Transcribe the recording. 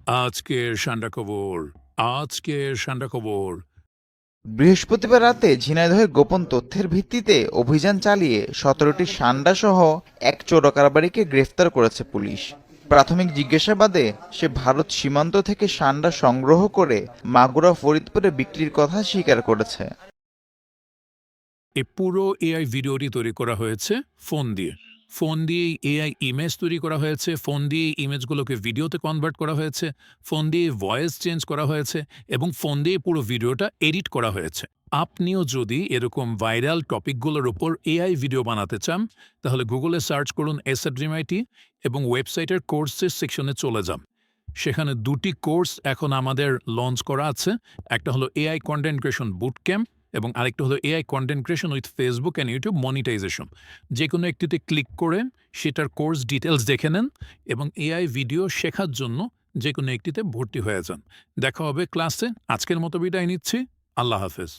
আজকের সান্ডা খবর আজকের সান্ডা খবর বৃহস্পতিবার রাতে ঝিনাইদহে গোপন তথ্যের ভিত্তিতে অভিযান চালিয়ে ১৭টি সান্ডাসহ এক চোর কারবারিকে গ্রেফতার করেছে পুলিশ। প্রাথমিক জিজ্ঞাসাবাদে সে ভারত সীমান্ত থেকে সান্ডা সংগ্রহ করে মাগুরা ফরিদপুরে বিক্রির কথা স্বীকার করেছে। এই পুরো এআই ভিডিওটি তৈরি করা হয়েছে ফোন দিয়ে এআই ইমেজ তৈরি করা হয়েছে, ফোন দিয়ে ইমেজগুলোকে ভিডিওতে কনভার্ট করা হয়েছে, ফোন দিয়ে ভয়েস চেঞ্জ করা হয়েছে এবং ফোন দিয়ে পুরো ভিডিওটা এডিট করা হয়েছে। আপনিও যদি এরকম ভাইরাল টপিকগুলোর উপর এআই ভিডিও বানাতে চান তাহলে গুগলে সার্চ করুন এসএড্রিমআইটি এবং ওয়েবসাইটের কোর্সের সেকশনে চলে যান। সেখানে দুটি কোর্স এখন আমাদের লঞ্চ করা আছে। একটা হলো AI content creation boot camp এবং আরেকটা হলো AI content creation with Facebook and YouTube monetization. যে কোনো একটিতে ক্লিক করে সেটার কোর্স ডিটেলস দেখে নেন এবং এআই ভিডিও শেখার জন্য যে কোনো একটিতে ভর্তি হয়ে যান। দেখা হবে ক্লাসে। আজকের মতো বিদায় নিচ্ছি। আল্লাহ হাফেজ।